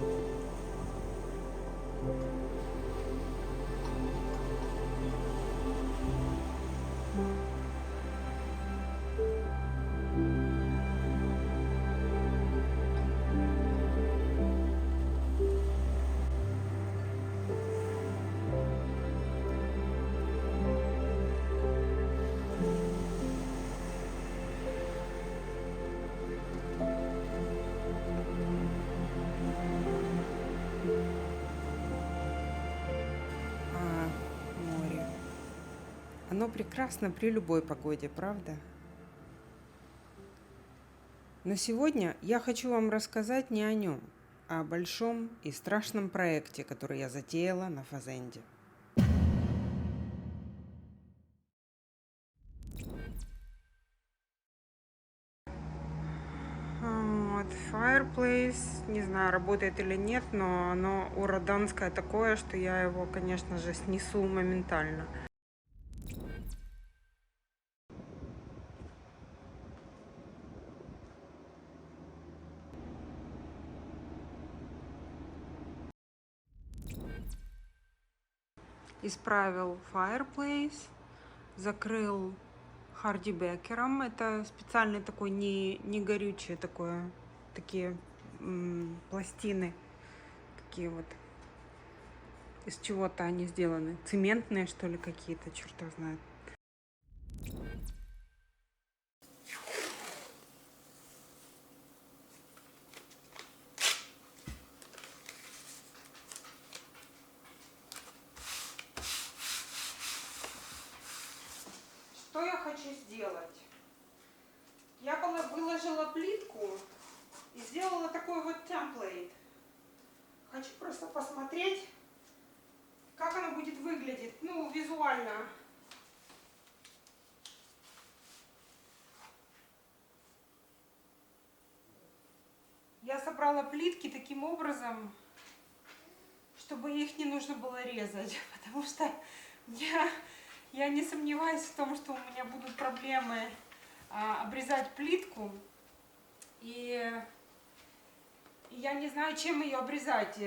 Море. Оно прекрасно при любой погоде, правда? Но сегодня я хочу вам рассказать не о нем, а о большом и страшном проекте, который я затеяла на Фазенде. Вот, Fireplace, не знаю, работает или нет, но оно ураданское такое, что я его, конечно же, снесу моментально. Исправил Fireplace, закрыл Хардибекером. Это специальный такой, не горючее такое, такие пластины, такие вот, из чего-то они сделаны. Цементные, что ли, какие-то, черт его знает. Что я хочу сделать? Я выложила плитку и сделала такой вот темплейт. Хочу просто посмотреть, как оно будет выглядеть, ну, визуально. Я собрала плитки таким образом, чтобы их не нужно было резать, потому что я не сомневаюсь в том, что у меня будут проблемы обрезать плитку, и я не знаю, чем ее обрезать.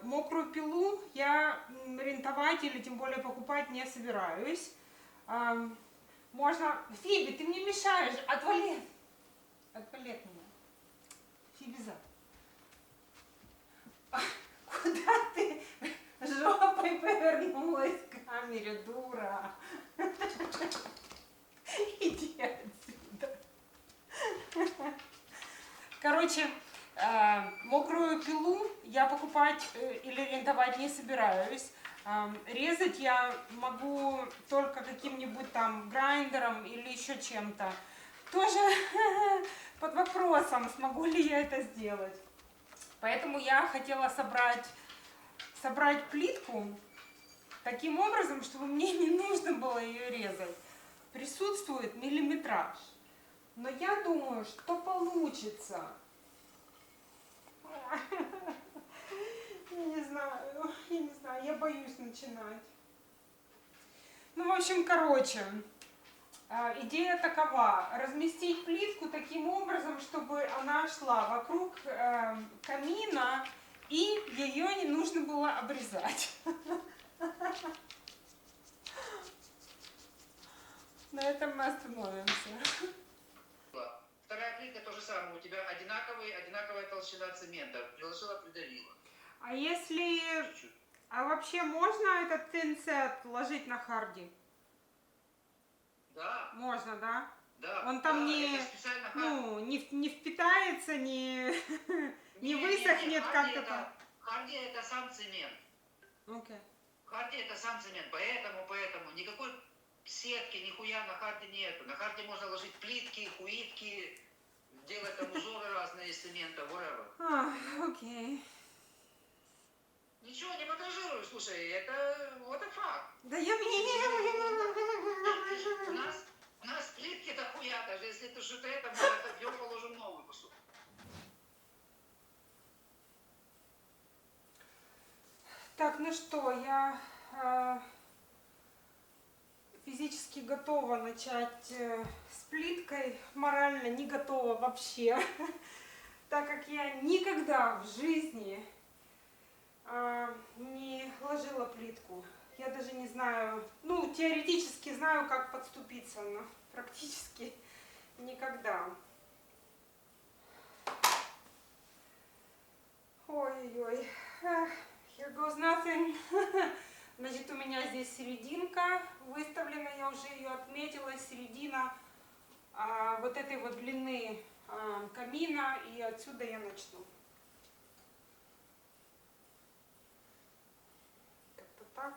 Мокрую пилу я рентовать или тем более покупать не собираюсь. Можно... Фиби, ты мне мешаешь, отвали! Отвали от меня. Фиби, куда ты жопой повернулась к камере, дура? Иди отсюда. Короче, мокрую пилу я покупать или рентовать не собираюсь. Резать я могу только каким-нибудь там грайндером или еще чем-то. Тоже под вопросом, смогу ли я это сделать. Поэтому я хотела собрать плитку таким образом, чтобы мне не нужно было ее резать. Присутствует миллиметраж. Но я думаю, что получится. Я не знаю, я боюсь начинать. Ну, в общем, короче, идея такова: разместить плитку таким образом, чтобы она шла вокруг камина, и ее не нужно было обрезать. На этом мы остановимся. Вторая плитка то же самое. У тебя одинаковая толщина цемента. Приложила, придавила. А если... Чуть-чуть. А вообще можно этот тинсет ложить на харди? Да. Можно, да? Да. Он там да, не впитается, не высохнет как-то там. Харди это сам цемент. Окей. Харди это сам цемент. Поэтому никакой сетки, нихуя на харде нету. На харде можно ложить плитки, хуитки, делать там узоры разные из цемента, whatever. Окей. Ничего не монтажирую, слушай, это вот это факт. Да я У нас плитки дохуя, даже если ты что-то это, мы отобьем, положим новую кусок. Так, ну что, я физически готова начать с плиткой, морально не готова вообще, так как я никогда в жизни не ложила плитку. Я даже не знаю, ну, теоретически знаю, как подступиться, но практически никогда. Ой-ой-ой. Here goes nothing. Значит, у меня здесь серединка выставлена, я уже ее отметила, середина вот этой вот длины камина, и отсюда я начну. Как-то так.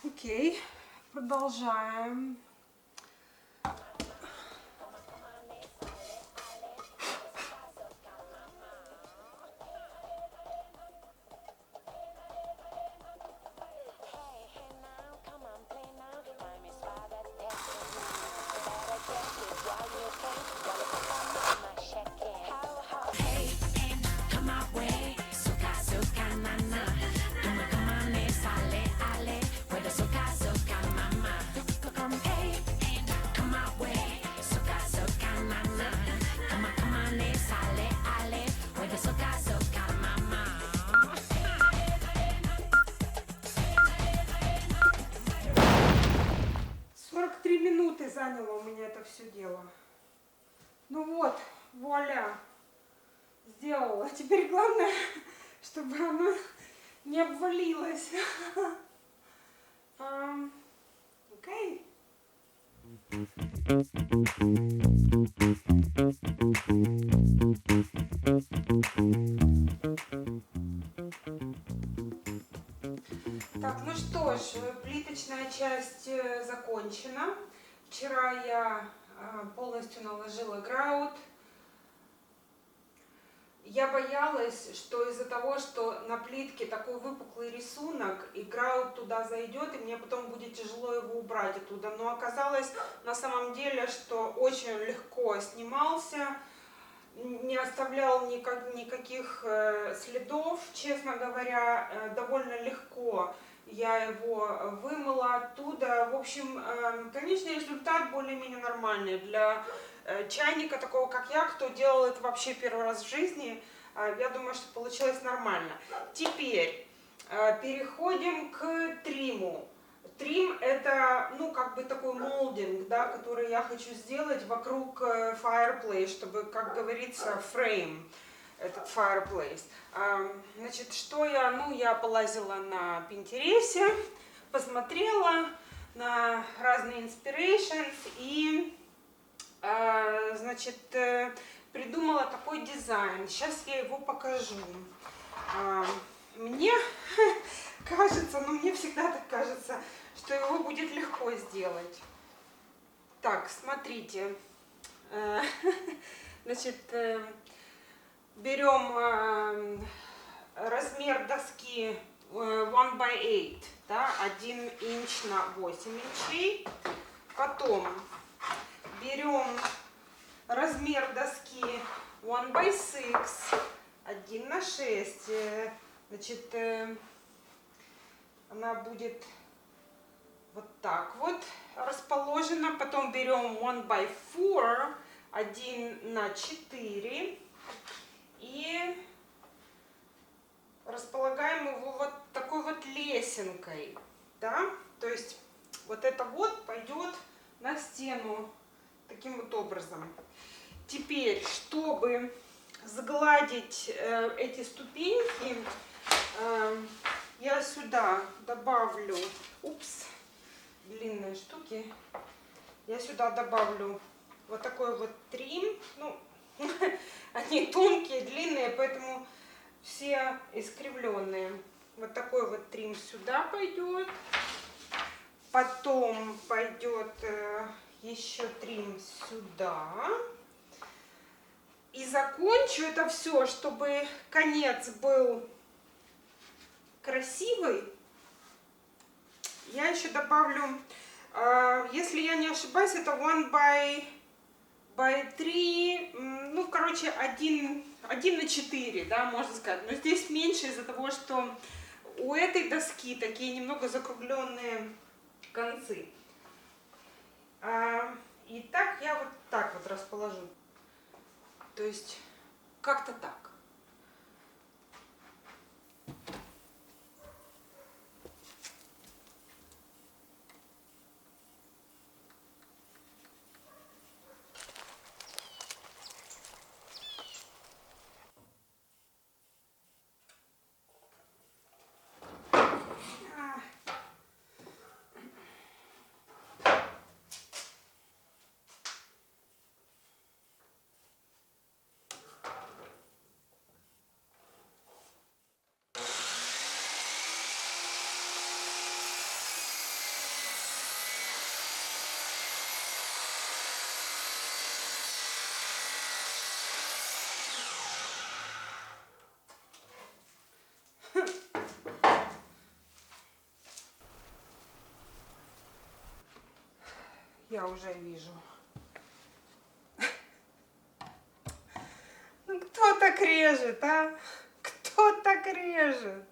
Окей, продолжаем. Заняло у меня это все дело. Ну вот, вуаля, сделала. Теперь главное, чтобы оно не обвалилось. Окей. Так, ну что ж, плиточная часть закончена. Вчера я полностью наложила граут. Я боялась, что из-за того, что на плитке такой выпуклый рисунок, и граут туда зайдет, и мне потом будет тяжело его убрать оттуда. Но оказалось на самом деле, что очень легко снимался, не оставлял никаких следов, честно говоря, довольно легко. Я его вымыла оттуда. В общем, конечный результат более-менее нормальный. Для чайника такого, как я, кто делал это вообще первый раз в жизни, я думаю, что получилось нормально. Теперь переходим к триму. Трим — это, ну, как бы такой молдинг, да, который я хочу сделать вокруг fireplace, чтобы, как говорится, фрейм этот fireplace. Значит, что я, ну, я полазила на Пинтересе, посмотрела на разные inspirations и, значит, придумала такой дизайн. Сейчас я его покажу. Мне кажется, ну, мне всегда так кажется, что его будет легко сделать. Так, смотрите. Значит, берем размер доски 1/8, да, 1 инч на 8 инчей. Потом берем размер доски 1/6, 1 на 6. Значит, она будет вот так вот расположена. Потом берем 1/4, 1 на 4. И располагаем его вот такой вот лесенкой, да, то есть вот это вот пойдет на стену таким вот образом. Теперь, чтобы сгладить эти ступеньки, я сюда добавлю, длинные штуки, я сюда добавлю вот такой вот трим, ну, они тонкие, длинные, поэтому все искривленные. Вот такой вот трим сюда пойдет. Потом пойдет еще трим сюда. И закончу это все, чтобы конец был красивый. Я еще добавлю, если я не ошибаюсь, это 1/3, ну, короче, 1 на 4, да, можно сказать. Но здесь меньше из-за того, что у этой доски такие немного закругленные концы. И так я вот так вот расположу. То есть как-то так. Я уже вижу. Ну кто так режет, а? Кто так режет?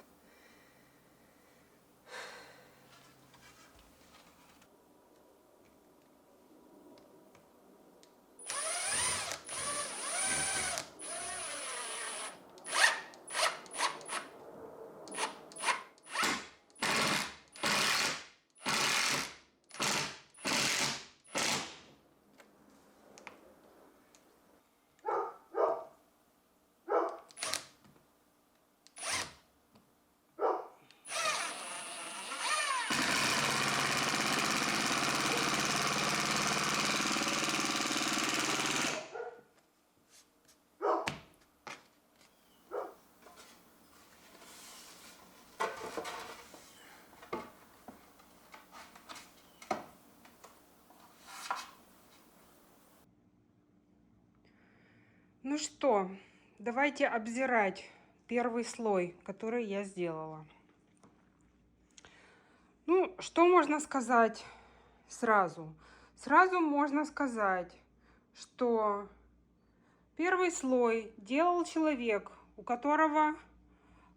Ну что, давайте обзирать первый слой, который я сделала. Ну, что можно сказать сразу? Сразу можно сказать, что первый слой делал человек, у которого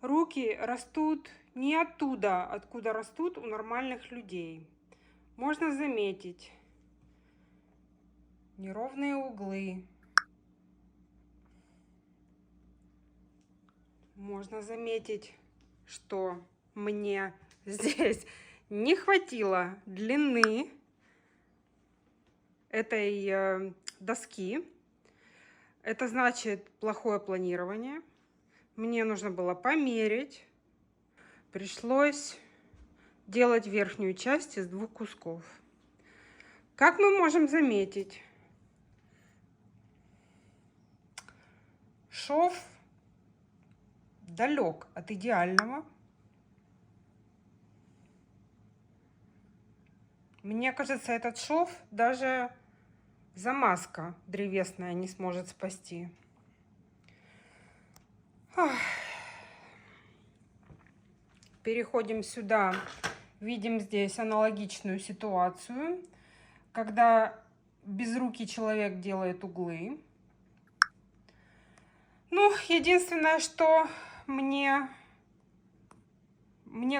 руки растут не оттуда, откуда растут у нормальных людей. Можно заметить неровные углы. Можно заметить, что мне здесь не хватило длины этой доски. Это значит плохое планирование. Мне нужно было померить. Пришлось делать верхнюю часть из 2 кусков. Как мы можем заметить, шов далек от идеального. Мне кажется, этот шов даже замазка древесная не сможет спасти. Переходим сюда. Видим здесь аналогичную ситуацию, когда безрукий человек делает углы. Ну, единственное, что мне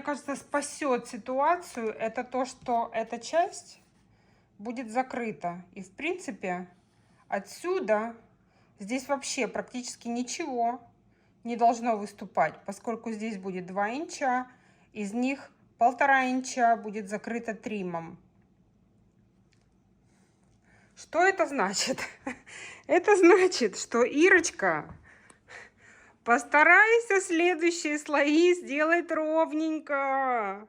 кажется, спасет ситуацию, это то, что эта часть будет закрыта. И, в принципе, отсюда здесь вообще практически ничего не должно выступать, поскольку здесь будет 2 инча, из них 1,5 инча будет закрыто тримом. Что это значит? Это значит, что, Ирочка, постарайся следующие слои сделать ровненько.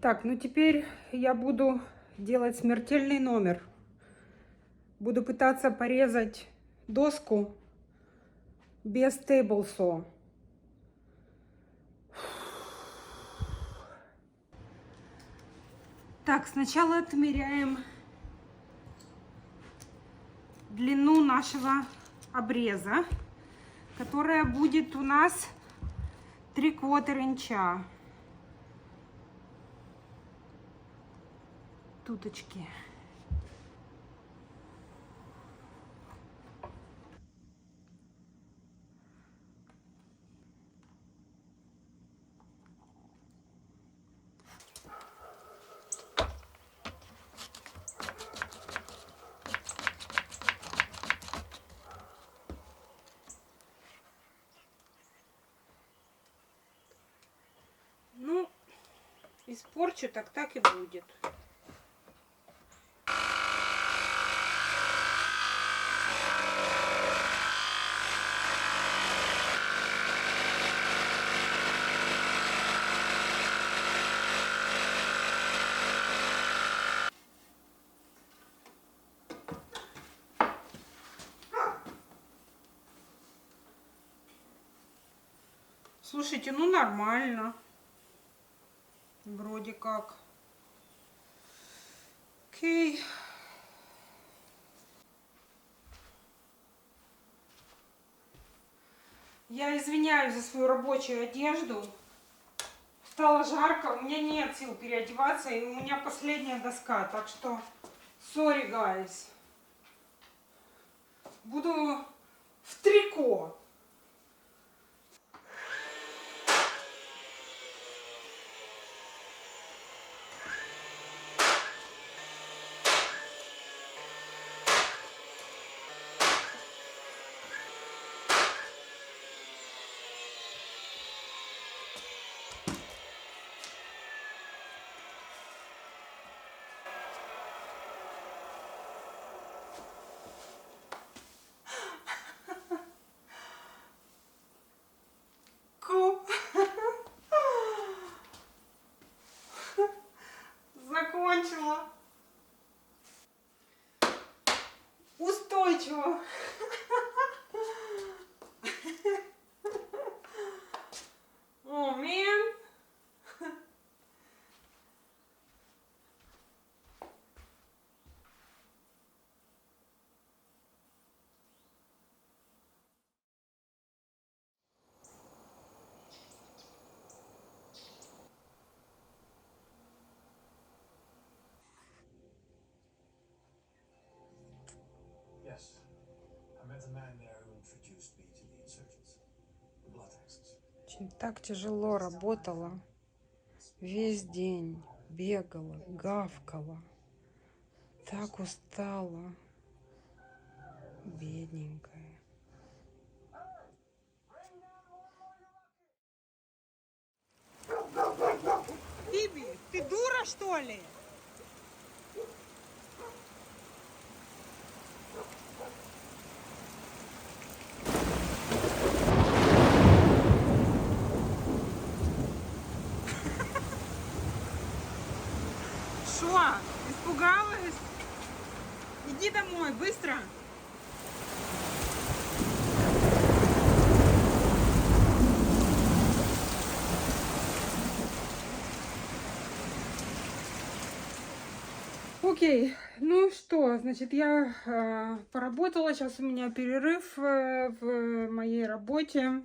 Так, ну теперь я буду делать смертельный номер. Буду пытаться порезать доску без тейбл-со. Так, сначала отмеряем длину нашего обреза, которая будет у нас 3/4 инча. Туточки. испорчу, так и будет. Слушайте, ну нормально. Вроде как. Окей. Я извиняюсь за свою рабочую одежду. Стало жарко, у меня нет сил переодеваться, и у меня последняя доска, так что sorry, guys. Буду в трико. Закончила. Устойчиво. О, man. Yes. I met the man there who introduced me to the insurgents. The Bloodaxes. Очень так тяжело работала. Весь день бегала, гавкала. Так устала. Бедненькая. Биби, ты дура, что ли? Что? Испугалась? Иди домой, быстро! Окей, ну что, значит, я поработала, сейчас у меня перерыв в моей работе.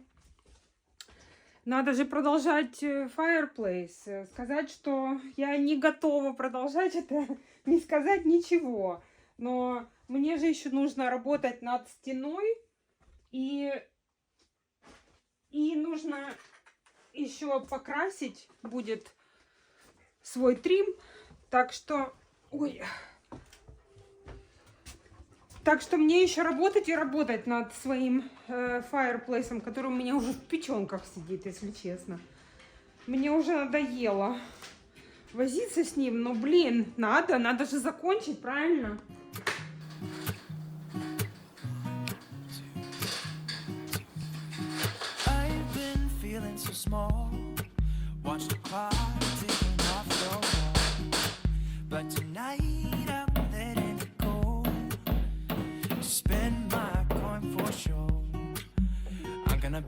Надо же продолжать Fireplace. Сказать, что я не готова продолжать, это не сказать ничего. Но мне же еще нужно работать над стеной. И нужно еще покрасить будет свой трим. Так что... Ой. Так что мне еще работать и работать над своим фаерплейсом, который у меня уже в печенках сидит, если честно. Мне уже надоело возиться с ним, но, блин, надо же закончить, правильно?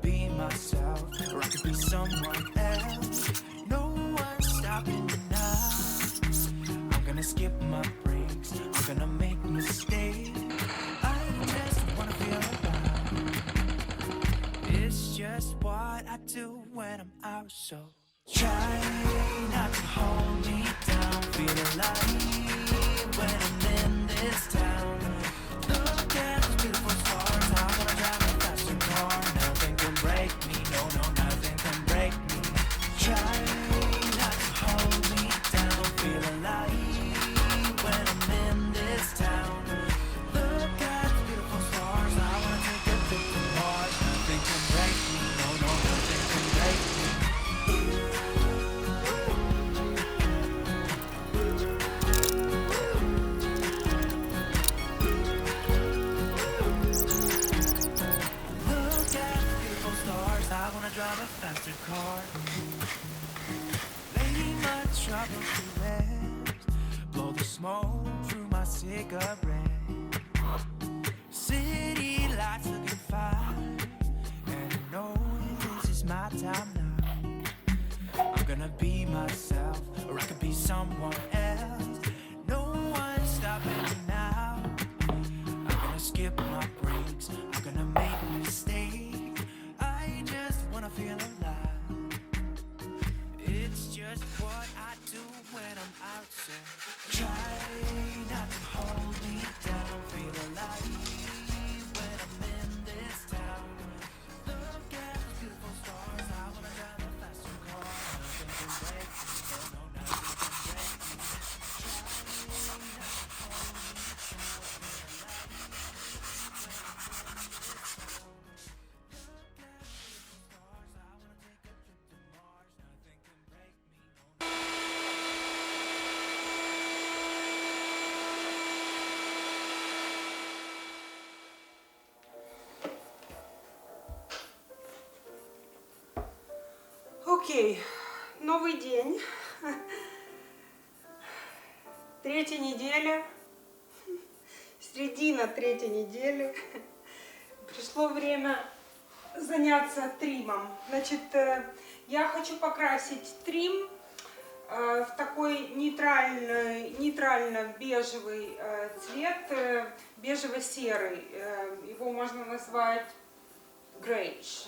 Be myself, or I could be someone else. No one's stopping me now. I'm gonna skip my breaks. I'm gonna make mistakes. I just wanna feel alive. It's just what I do when I'm out. So try not to hold me down. Feel alive when I'm in this town. Look at those beautiful stars. I wanna drive a faster car. Break me, no, nothing can break me. Try not to hold me down. Feel alive when I'm in this town. Look at the beautiful stars. I wanna take a trip to Mars. Nothing can break me, no, nothing can break me. smoke through my cigarette. City lights looking fine, and I know this is my time now. I'm gonna be myself, or I could be someone else. No one's stopping me now. I'm gonna skip my breaks, I'm gonna make mistakes. I just wanna feel alive. It's just what I do when I'm out, so try not to hold me down. Feel alive when I'm in this town. Look at the beautiful stars, I wanna drive a faster car. Nothing can break me, no, nothing can break me. Try not to hold me down. Feel alive when I'm in this town. Look at the beautiful stars, I wanna take a trip to Mars. Nothing can break me, no. Окей, новый день, 3-я неделя, середина 3-й недели. Пришло время заняться тримом. Значит, я хочу покрасить трим в такой нейтрально-бежевый цвет, бежево-серый. Его можно назвать грейдж.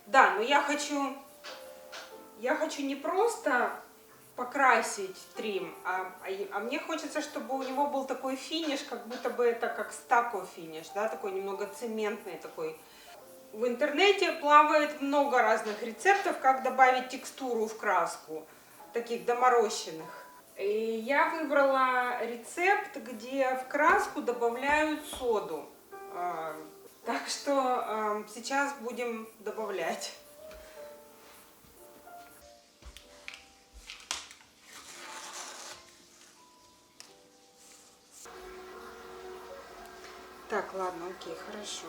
Да, но я хочу не просто покрасить трим, а мне хочется, чтобы у него был такой финиш, как будто бы это как стако финиш, да, такой немного цементный такой. В интернете плавает много разных рецептов, как добавить текстуру в краску, таких доморощенных. И я выбрала рецепт, где в краску добавляют соду. Так что сейчас будем добавлять. Так, ладно, окей, хорошо.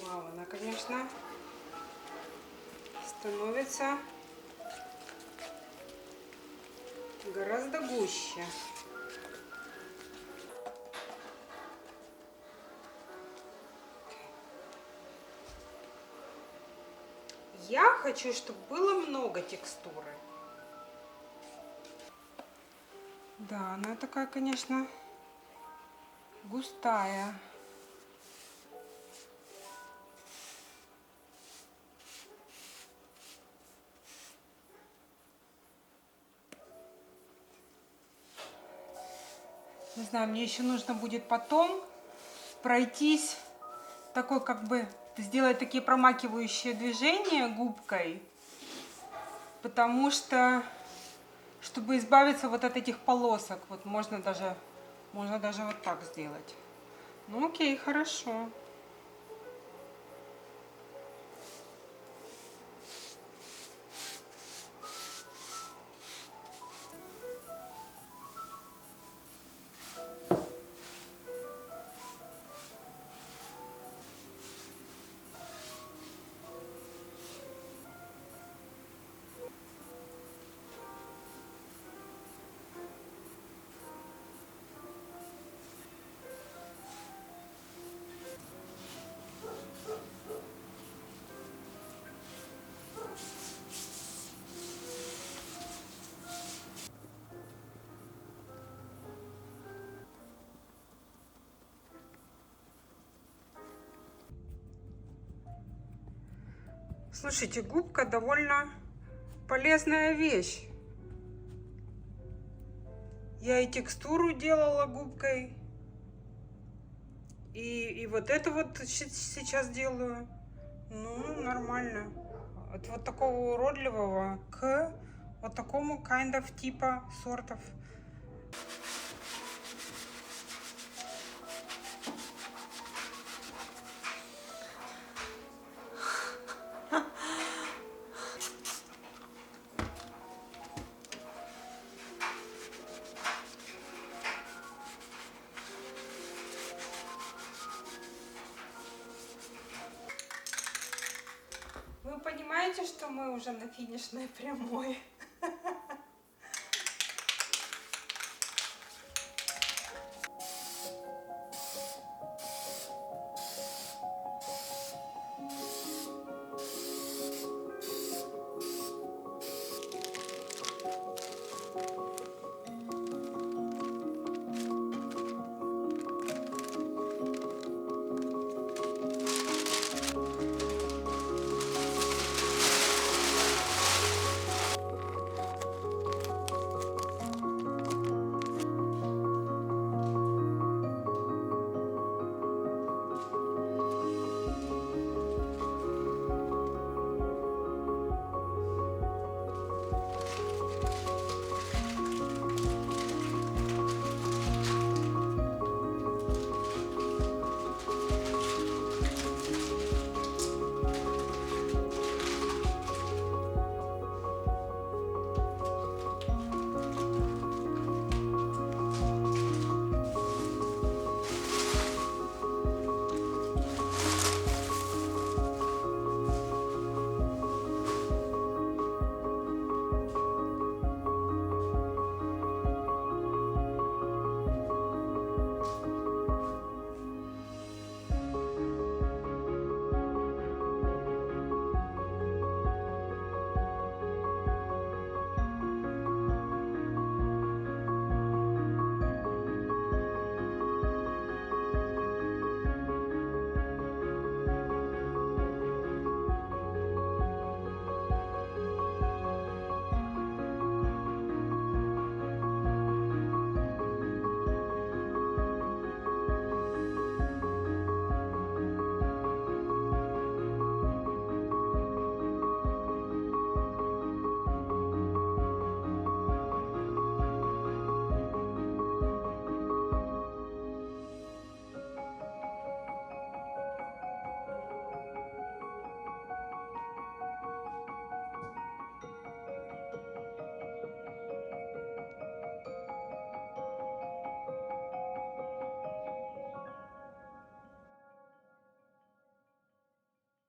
Вау, она, конечно, становится гораздо гуще. Я хочу, чтобы было много текстуры. Да, она такая, конечно, густая. Не знаю, мне еще нужно будет потом пройтись, такой как бы сделать такие промакивающие движения губкой, потому что, чтобы избавиться вот от этих полосок, вот можно даже вот так сделать. Ну окей, хорошо. Слушайте, губка довольно полезная вещь. Я и текстуру делала губкой, и вот это вот сейчас делаю. Ну, нормально. От вот такого уродливого к вот такому kind of типа сортов. знаете, что мы уже на финишной прямой?